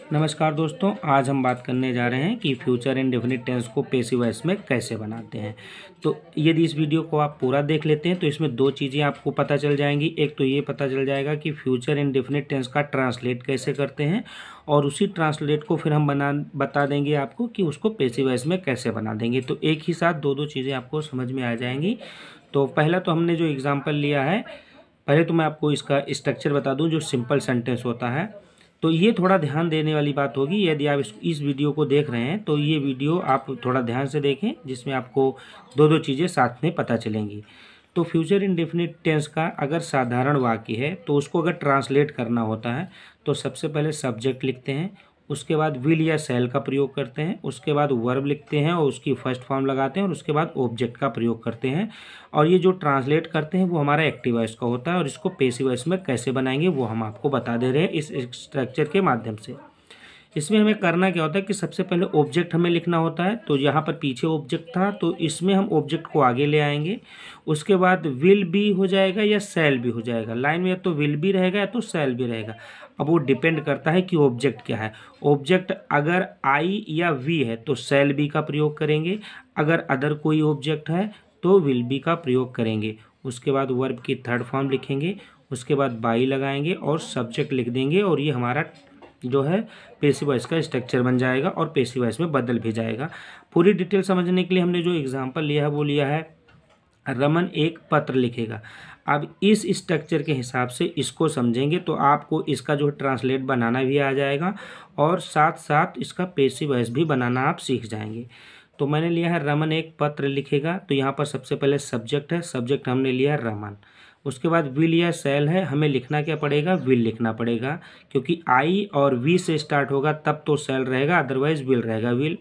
नमस्कार दोस्तों, आज हम बात करने जा रहे हैं कि फ्यूचर इंडेफिनिट टेंस को पैसिव वॉइस में कैसे बनाते हैं। तो यदि इस वीडियो को आप पूरा देख लेते हैं तो इसमें दो चीज़ें आपको पता चल जाएंगी। एक तो ये पता चल जाएगा कि फ्यूचर इंडेफिनिट टेंस का ट्रांसलेट कैसे करते हैं, और उसी ट्रांसलेट को फिर हम बता देंगे आपको कि उसको पैसिव वॉइस में कैसे बना देंगे। तो एक ही साथ दो चीज़ें आपको समझ में आ जाएंगी। तो पहला तो हमने जो एग्जाम्पल लिया है, पहले तो मैं आपको इसका स्ट्रक्चर बता दूँ। जो सिंपल सेंटेंस होता है, तो ये थोड़ा ध्यान देने वाली बात होगी। यदि आप इस वीडियो को देख रहे हैं तो ये वीडियो आप थोड़ा ध्यान से देखें, जिसमें आपको दो चीज़ें साथ में पता चलेंगी। तो फ्यूचर इंडेफिनिट टेंस का अगर साधारण वाक्य है तो उसको अगर ट्रांसलेट करना होता है तो सबसे पहले सब्जेक्ट लिखते हैं, उसके बाद विल या शैल का प्रयोग करते हैं, उसके बाद वर्ब लिखते हैं और उसकी फर्स्ट फॉर्म लगाते हैं, और उसके बाद ऑब्जेक्ट का प्रयोग करते हैं। और ये जो ट्रांसलेट करते हैं वो हमारा एक्टिव वॉइस का होता है, और इसको पैसिव वॉइस में कैसे बनाएंगे वो हम आपको बता दे रहे हैं इस स्ट्रक्चर के माध्यम से। इसमें हमें करना क्या होता है कि सबसे पहले ऑब्जेक्ट हमें लिखना होता है। तो यहाँ पर पीछे ऑब्जेक्ट था तो इसमें हम ऑब्जेक्ट को आगे ले आएंगे। उसके बाद विल भी हो जाएगा या शैल भी हो जाएगा। लाइन में या तो विल भी रहेगा या तो शैल भी रहेगा। अब वो डिपेंड करता है कि ऑब्जेक्ट क्या है। ऑब्जेक्ट अगर आई या वी है तो शैल बी का प्रयोग करेंगे, अगर अदर कोई ऑब्जेक्ट है तो विल बी का प्रयोग करेंगे। उसके बाद वर्ब की थर्ड फॉर्म लिखेंगे, उसके बाद बाई लगाएंगे और सब्जेक्ट लिख देंगे, और ये हमारा जो है पैसिव वॉइस का स्ट्रक्चर बन जाएगा और पैसिव वॉइस में बदल भी जाएगा। पूरी डिटेल समझने के लिए हमने जो एग्जांपल लिया है वो लिया है, रमन एक पत्र लिखेगा। अब इस स्ट्रक्चर के हिसाब से इसको समझेंगे तो आपको इसका जो ट्रांसलेट बनाना भी आ जाएगा, और साथ साथ इसका पैसिव वॉइस भी बनाना आप सीख जाएंगे। तो मैंने लिया है रमन एक पत्र लिखेगा। तो यहाँ पर सबसे पहले सब्जेक्ट है, सब्जेक्ट हमने लिया है रमन। उसके बाद विल या शैल है, हमें लिखना क्या पड़ेगा, विल लिखना पड़ेगा, क्योंकि आई और वी से स्टार्ट होगा तब तो शैल रहेगा, अदरवाइज विल रहेगा, विल।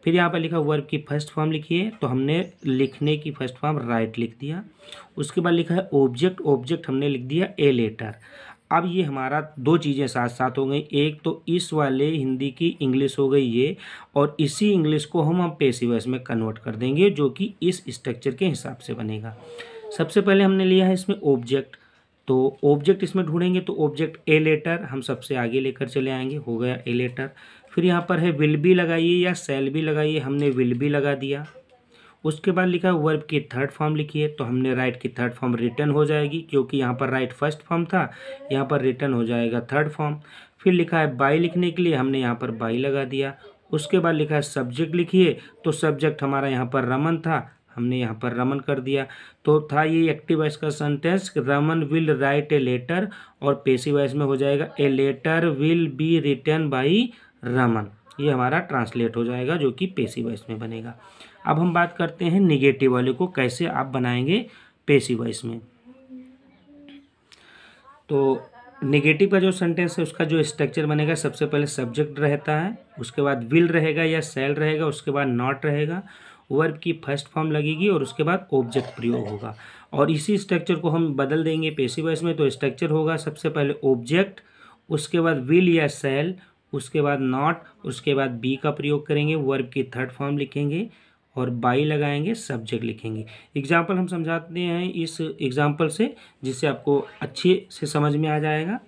फिर यहाँ पर लिखा वर्ब की फर्स्ट फॉर्म लिखिए, तो हमने लिखने की फर्स्ट फॉर्म राइट लिख दिया। उसके बाद लिखा है ऑब्जेक्ट, ऑब्जेक्ट हमने लिख दिया ए लेटर। अब ये हमारा दो चीज़ें साथ साथ हो गई। एक तो इस वाले हिंदी की इंग्लिश हो गई ये, और इसी इंग्लिश को हम पैसिव वॉइस में कन्वर्ट कर देंगे, जो कि इस स्ट्रक्चर के हिसाब से बनेगा। सबसे पहले हमने लिया है इसमें ऑब्जेक्ट, तो ऑब्जेक्ट इसमें ढूंढेंगे तो ऑब्जेक्ट ए लेटर हम सबसे आगे लेकर चले आएंगे, हो गया ए लेटर। फिर यहाँ पर है विल बी लगाइए या शैल बी लगाइए, हमने विल बी लगा दिया। उसके बाद लिखा है वर्ब की थर्ड फॉर्म लिखिए, तो हमने राइट की थर्ड फॉर्म रिटर्न हो जाएगी, क्योंकि यहाँ पर राइट फर्स्ट फॉर्म था, यहाँ पर रिटर्न हो जाएगा थर्ड फॉर्म। फिर लिखा है बाई लिखने के लिए, हमने यहाँ पर बाई लगा दिया। उसके बाद लिखा है सब्जेक्ट लिखिए, तो सब्जेक्ट हमारा यहाँ पर रमन था, हमने यहाँ पर रमन कर दिया। तो था ये एक्टिव वॉइस का sentence, Raman will write a letter, और पैसिव वॉइस में हो जाएगा a letter will be written by Raman. ये हमारा ट्रांसलेट हो जाएगा, जो कि पैसिव वॉइस में बनेगा। अब हम बात करते हैं निगेटिव वाले को कैसे आप बनाएंगे पैसिव वॉइस में। तो नेगेटिव का जो सेंटेंस है उसका जो स्ट्रक्चर बनेगा, सबसे पहले सब्जेक्ट रहता है, उसके बाद विल रहेगा या शैल रहेगा, उसके बाद नॉट रहेगा, वर्ब की फर्स्ट फॉर्म लगेगी, और उसके बाद ऑब्जेक्ट प्रयोग होगा। और इसी स्ट्रक्चर को हम बदल देंगे पैसिव वॉइस में। तो स्ट्रक्चर होगा सबसे पहले ऑब्जेक्ट, उसके बाद विल या शैल, उसके बाद नॉट, उसके बाद बी का प्रयोग करेंगे, वर्ब की थर्ड फॉर्म लिखेंगे और बाई लगाएंगे, सब्जेक्ट लिखेंगे। एग्जाम्पल हम समझाते हैं इस एग्जाम्पल से, जिससे आपको अच्छे से समझ में आ जाएगा।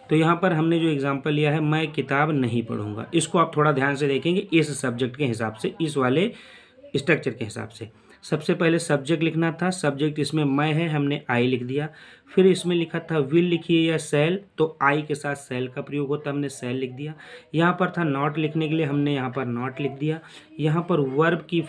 तो यहाँ पर हमने जो एग्जाम्पल लिया है, मैं किताब नहीं पढ़ूंगा, इसको आप थोड़ा ध्यान से देखेंगे इस सब्जेक्ट के हिसाब से, इस वाले स्ट्रक्चर के हिसाब से। सबसे पहले सब्जेक्ट लिखना था, सब्जेक्ट इसमें मैं है, हमने आई लिख दिया। फिर इसमें लिखा था विल लिखिए या शैल, तो आई के साथ शैल का प्रयोग होता है, हमने शैल लिख दिया। यहाँ पर था नॉट लिखने के लिए, हमने यहाँ पर नॉट लिख दिया। यहाँ पर वर्ब की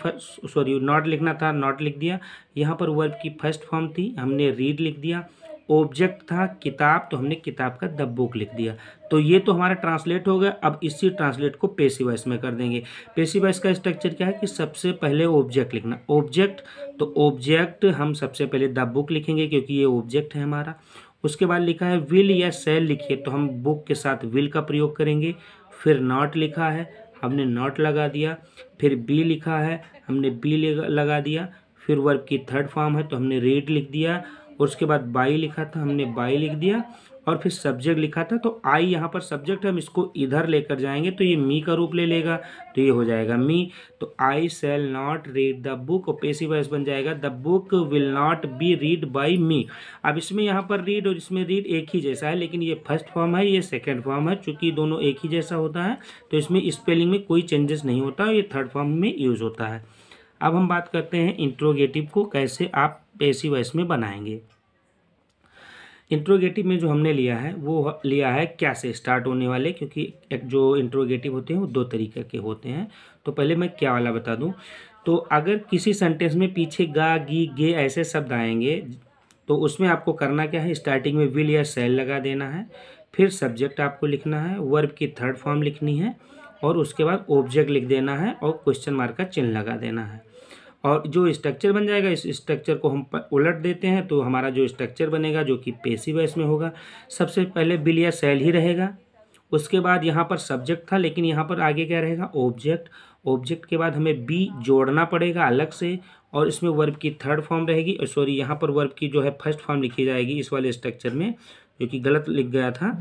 नॉट लिखना था, नॉट लिख दिया। यहाँ पर वर्ब की फर्स्ट फॉर्म थी, हमने रीड लिख दिया। ऑब्जेक्ट था किताब, तो हमने किताब का द बुक लिख दिया। तो ये तो हमारा ट्रांसलेट हो गया। अब इसी ट्रांसलेट को पैसिव वॉइस में कर देंगे। पैसिव वॉइस का स्ट्रक्चर क्या है कि सबसे पहले ऑब्जेक्ट लिखना, ऑब्जेक्ट, तो ऑब्जेक्ट हम सबसे पहले द बुक लिखेंगे क्योंकि ये ऑब्जेक्ट है हमारा। उसके बाद लिखा है विल या शैल लिखिए, तो हम बुक के साथ विल का प्रयोग करेंगे। फिर नॉट लिखा है, हमने नॉट लगा दिया। फिर बी लिखा है, हमने बी लगा दिया। फिर वर्ब की थर्ड फॉर्म है तो हमने रीड लिख दिया। और उसके बाद बाई लिखा था, हमने बाई लिख दिया। और फिर सब्जेक्ट लिखा था, तो आई यहाँ पर सब्जेक्ट, हम इसको इधर लेकर जाएंगे तो ये मी का रूप ले लेगा, तो ये हो जाएगा मी। तो I shall not read the book, और पेसिव वॉइस बन जाएगा the book will not be read by me. अब इसमें यहाँ पर रीड और इसमें रीड एक ही जैसा है, लेकिन ये फर्स्ट फॉर्म है, ये सेकेंड फॉर्म है, चूंकि दोनों एक ही जैसा होता है तो इसमें स्पेलिंग में कोई चेंजेस नहीं होता, ये थर्ड फॉर्म में यूज होता है। अब हम बात करते हैं इंट्रोगेटिव को कैसे आप पेसिव वॉइस में बनाएंगे। इंट्रोगेटिव में जो हमने लिया है वो लिया है क्या से स्टार्ट होने वाले, क्योंकि एक जो इंट्रोगेटिव होते हैं वो दो तरीके के होते हैं। तो पहले मैं क्या वाला बता दूं, तो अगर किसी सेंटेंस में पीछे गा गी गे ऐसे शब्द आएंगे तो उसमें आपको करना क्या है, स्टार्टिंग में विल या शैल लगा देना है, फिर सब्जेक्ट आपको लिखना है, वर्ब की थर्ड फॉर्म लिखनी है, और उसके बाद ऑब्जेक्ट लिख देना है और क्वेश्चन मार्क का चिन्ह लगा देना है। और जो स्ट्रक्चर बन जाएगा, इस स्ट्रक्चर को हम उलट देते हैं तो हमारा जो स्ट्रक्चर बनेगा जो कि पेसिव वॉइस में होगा, सबसे पहले विल या शैल ही रहेगा, उसके बाद यहाँ पर सब्जेक्ट था लेकिन यहाँ पर आगे क्या रहेगा, ऑब्जेक्ट। ऑब्जेक्ट के बाद हमें बी जोड़ना पड़ेगा अलग से, और इसमें वर्ब की थर्ड फॉर्म रहेगी, सॉरी यहाँ पर वर्ब की जो है फर्स्ट फॉर्म लिखी जाएगी इस वाले स्ट्रक्चर में, जो कि गलत लिख गया था।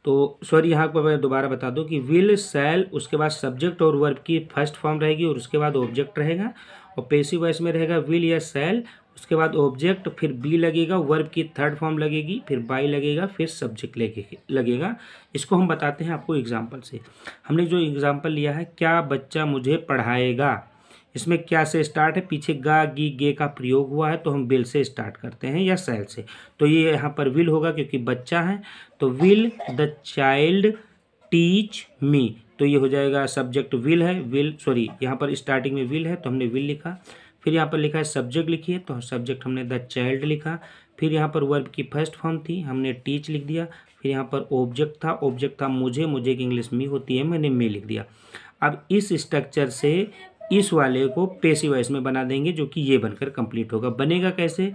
तो सॉरी यहाँ पर मैं दोबारा बता दूं कि विल शैल, उसके बाद सब्जेक्ट और वर्ब की फर्स्ट फॉर्म रहेगी, और उसके बाद ऑब्जेक्ट रहेगा। और पेसिव वॉइस में रहेगा विल या शैल, उसके बाद ऑब्जेक्ट, फिर बी लगेगा, वर्ब की थर्ड फॉर्म लगेगी, फिर बाई लगेगा, फिर सब्जेक्ट लगेगा। इसको हम बताते हैं आपको एग्जाम्पल से। हमने जो एग्जाम्पल लिया है, क्या बच्चा मुझे पढ़ाएगा, इसमें क्या से स्टार्ट है, पीछे गा गी गे का प्रयोग हुआ है तो हम विल से स्टार्ट करते हैं या शैल से। तो ये यहाँ पर विल होगा क्योंकि बच्चा है, तो will the child teach me, तो ये हो जाएगा सब्जेक्ट विल है, विल सॉरी यहाँ पर स्टार्टिंग में विल है तो हमने विल लिखा, फिर यहाँ पर लिखा है सब्जेक्ट लिखिए तो सब्जेक्ट हमने द चाइल्ड लिखा, फिर यहाँ पर वर्ब की फर्स्ट फॉर्म थी हमने टीच लिख दिया, फिर यहाँ पर ऑब्जेक्ट था मुझे की इंग्लिश मी होती है, मैंने मे लिख दिया। अब इस स्ट्रक्चर से इस वाले को पेसिव वॉइस में बना देंगे जो कि ये बनकर कंप्लीट होगा। बनेगा कैसे,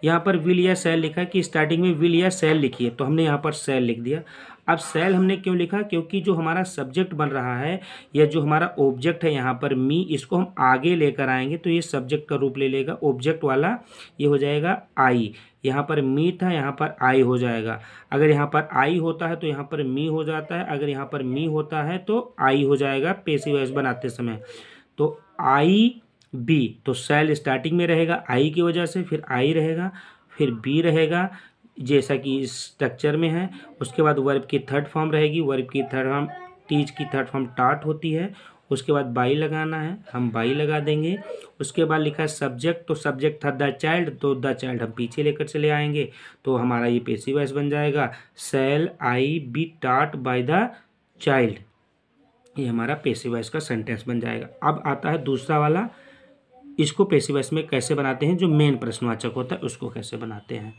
यहाँ पर विल या शैल लिखा कि स्टार्टिंग में विल या शैल लिखिए, तो हमने यहाँ पर शैल लिख दिया। अब शैल हमने क्यों लिखा, क्योंकि जो हमारा सब्जेक्ट बन रहा है या जो हमारा ऑब्जेक्ट है यहाँ पर मी, इसको हम आगे लेकर आएंगे तो ये सब्जेक्ट का रूप ले लेगा, ऑब्जेक्ट वाला ये हो जाएगा आई। यहाँ पर मी था, यहाँ पर आई हो जाएगा। अगर यहाँ पर आई होता है तो यहाँ पर मी हो जाता है, अगर यहाँ पर मी होता है तो आई हो जाएगा पेसिव वॉइस बनाते समय। तो आई बी, तो शैल स्टार्टिंग में रहेगा आई की वजह से, फिर आई रहेगा, फिर बी रहेगा जैसा कि इस स्ट्रक्चर में है, उसके बाद वर्ब की थर्ड फॉर्म रहेगी, वर्ब की थर्ड फॉर्म टीच की थर्ड फॉर्म टाट होती है, उसके बाद बाई लगाना है, हम बाई लगा देंगे। उसके बाद लिखा है सब्जेक्ट, तो सब्जेक्ट था द चाइल्ड, तो द चाइल्ड हम पीछे लेकर चले आएंगे तो हमारा ये पेसिव वॉइस बन जाएगा शैल आई बी टाट बाय द चाइल्ड, ये हमारा पेसिव वॉइस का सेंटेंस बन जाएगा। अब आता है दूसरा वाला, इसको पेसिव वॉइस में कैसे बनाते हैं, जो मेन प्रश्नवाचक होता है उसको कैसे बनाते हैं।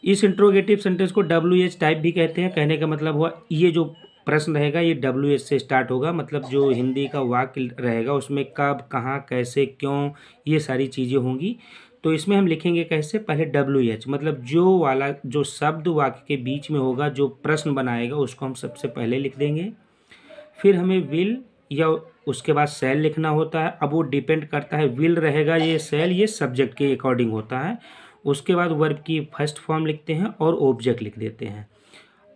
इस इंट्रोगेटिव सेंटेंस को WH टाइप भी कहते हैं। कहने का मतलब हुआ ये जो प्रश्न रहेगा ये WH से स्टार्ट होगा, मतलब जो हिंदी का वाक्य रहेगा उसमें कब, कहाँ, कैसे, क्यों, ये सारी चीज़ें होंगी। तो इसमें हम लिखेंगे कैसे, पहले WH मतलब जो वाला जो शब्द वाक्य के बीच में होगा जो प्रश्न बनाएगा उसको हम सबसे पहले लिख देंगे, फिर हमें विल या उसके बाद शैल लिखना होता है। अब वो डिपेंड करता है, विल रहेगा ये शैल ये सब्जेक्ट के अकॉर्डिंग होता है। उसके बाद वर्ब की फर्स्ट फॉर्म लिखते हैं और ऑब्जेक्ट लिख देते हैं,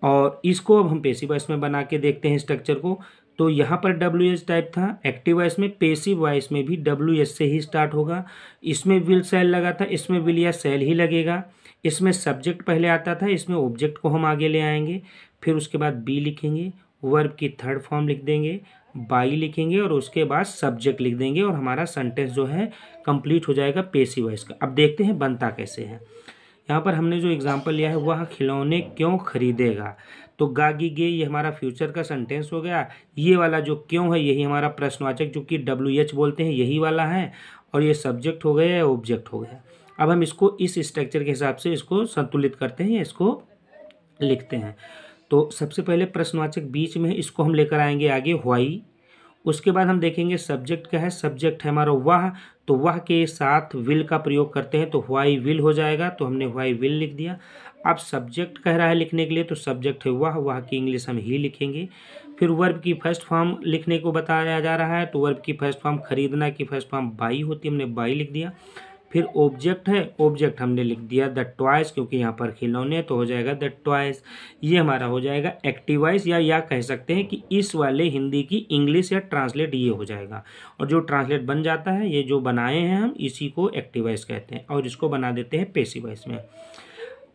और इसको अब हम पेसिव वॉइस में बना के देखते हैं स्ट्रक्चर को। तो यहाँ पर WH टाइप था एक्टिव वॉइस में, पेसिव वॉइस में भी WH से ही स्टार्ट होगा। इसमें विल शैल लगा था, इसमें विल या शैल ही लगेगा। इसमें सब्जेक्ट पहले आता था, इसमें ऑब्जेक्ट को हम आगे ले आएंगे, फिर उसके बाद बी लिखेंगे, वर्ब की थर्ड फॉर्म लिख देंगे, बाई लिखेंगे और उसके बाद सब्जेक्ट लिख देंगे, और हमारा सेंटेंस जो है कंप्लीट हो जाएगा पेसिव वॉइस का। अब देखते हैं बनता कैसे है। यहाँ पर हमने जो एग्जांपल लिया है, वह खिलौने क्यों खरीदेगा, तो गागी गे ये हमारा फ्यूचर का सेंटेंस हो गया। ये वाला जो क्यों है यही हमारा प्रश्नवाचक जो कि WH बोलते हैं यही वाला है, और ये सब्जेक्ट हो गया या ऑब्जेक्ट हो गया। अब हम इसको इस स्ट्रक्चर के हिसाब से इसको संतुलित करते हैं, इसको लिखते हैं। तो सबसे पहले प्रश्नवाचक बीच में है, इसको हम लेकर आएंगे आगे व्हाई। उसके बाद हम देखेंगे सब्जेक्ट क्या है, सब्जेक्ट है हमारा वह, तो वह के साथ विल का प्रयोग करते हैं तो व्हाई विल हो जाएगा, तो हमने व्हाई विल लिख दिया। अब सब्जेक्ट कह रहा है लिखने के लिए, तो सब्जेक्ट है वह की इंग्लिश हम ही लिखेंगे। फिर वर्ब की फर्स्ट फॉर्म लिखने को बताया जा रहा है, तो वर्ब की फर्स्ट फॉर्म खरीदना की फर्स्ट फॉर्म बाई होती है, हमने बाई लिख दिया। फिर ऑब्जेक्ट है, ऑब्जेक्ट हमने लिख दिया द टॉयज, क्योंकि यहाँ पर खिलौने तो हो जाएगा द टॉयज। ये हमारा हो जाएगा एक्टिवाइज, या कह सकते हैं कि इस वाले हिंदी की इंग्लिश या ट्रांसलेट ये हो जाएगा। और जो ट्रांसलेट बन जाता है, ये जो बनाए हैं हम, इसी को एक्टिवाइज कहते हैं, और इसको बना देते हैं पेसिवाइज में।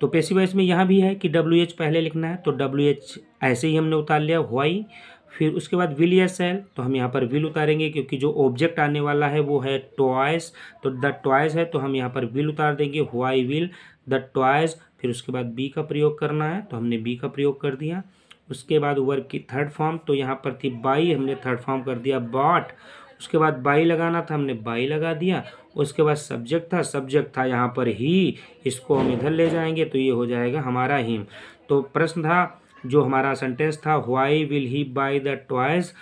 तो पेसिवाइज में यहाँ भी है कि WH पहले लिखना है, तो WH ऐसे ही हमने उतार लिया वाई। फिर उसके बाद विल या सेल, तो हम यहाँ पर विल उतारेंगे, क्योंकि जो ऑब्जेक्ट आने वाला है वो है टॉयज, तो द टॉयज है, तो हम यहाँ पर विल उतार देंगे, वाई विल द टॉयज। फिर उसके बाद बी का प्रयोग करना है, तो हमने बी का प्रयोग कर दिया। उसके बाद वर्ब की थर्ड फॉर्म, तो यहाँ पर थी बाई, हमने थर्ड फॉर्म कर दिया बॉट। उसके बाद बाई लगाना था, हमने बाई लगा दिया। उसके बाद सब्जेक्ट था यहाँ पर ही, इसको हम इधर ले जाएंगे, तो ये हो जाएगा हमारा हिम। तो प्रश्न था, जो हमारा सेंटेंस था, why will he by the toys,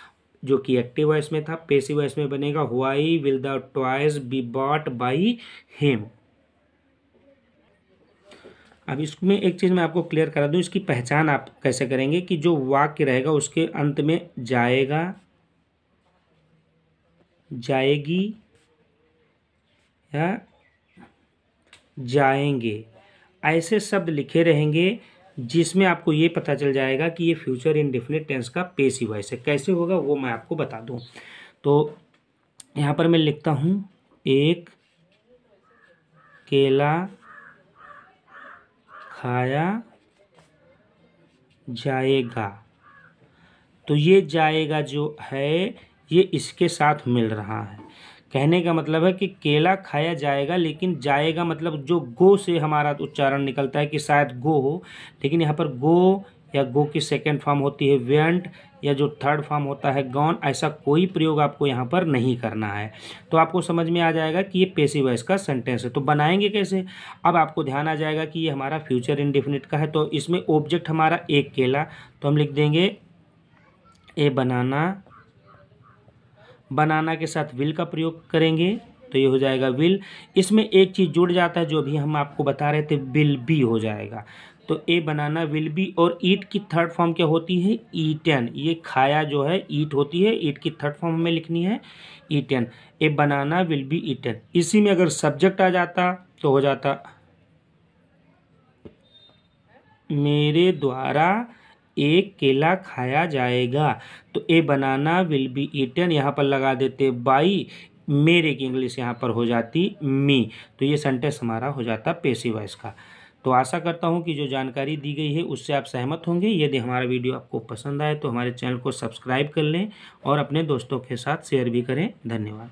जो कि एक्टिव वॉइस में था। पैसिव वॉइस में बनेगा why will the toys be bought by him. अब इसमें एक चीज़ मैं आपको क्लियर करा दूं, इसकी पहचान आप कैसे करेंगे कि जो वाक्य रहेगा उसके अंत में जाएगा, जाएगी या जाएंगे, ऐसे शब्द लिखे रहेंगे जिसमें आपको ये पता चल जाएगा कि ये फ्यूचर इंडेफिनिट टेंस का पैसिव वॉइस है। कैसे होगा वो मैं आपको बता दूं। तो यहाँ पर मैं लिखता हूँ, एक केला खाया जाएगा, तो ये जाएगा जो है ये इसके साथ मिल रहा है। कहने का मतलब है कि केला खाया जाएगा, लेकिन जाएगा मतलब जो गो से हमारा उच्चारण निकलता है कि शायद गो हो, लेकिन यहाँ पर गो या गो की सेकंड फॉर्म होती है वेंट, या जो थर्ड फॉर्म होता है गॉन, ऐसा कोई प्रयोग आपको यहाँ पर नहीं करना है। तो आपको समझ में आ जाएगा कि ये पैसिव वॉइस का सेंटेंस है। तो बनाएंगे कैसे, अब आपको ध्यान आ जाएगा कि ये हमारा फ्यूचर इंडेफिनिट का है। तो इसमें ऑब्जेक्ट हमारा एक केला, तो हम लिख देंगे ए बनाना, बनाना के साथ विल का प्रयोग करेंगे, तो ये हो जाएगा विल। इसमें एक चीज़ जुड़ जाता है जो अभी हम आपको बता रहे थे, विल बी हो जाएगा। तो ए बनाना विल बी, और ईट की थर्ड फॉर्म क्या होती है, ईटन। ये खाया जो है ईट होती है, ईट की थर्ड फॉर्म में लिखनी है eaten. A banana will be eaten. इसी में अगर सब्जेक्ट आ जाता तो हो जाता मेरे द्वारा एक केला खाया जाएगा। तो ए बनाना विल बी ईटन, यहाँ पर लगा देते बाई, मेरे की इंग्लिश यहाँ पर हो जाती मी। तो ये सेंटेंस हमारा हो जाता पैसिव वॉइस का। तो आशा करता हूँ कि जो जानकारी दी गई है उससे आप सहमत होंगे। यदि हमारा वीडियो आपको पसंद आए तो हमारे चैनल को सब्सक्राइब कर लें और अपने दोस्तों के साथ शेयर भी करें। धन्यवाद।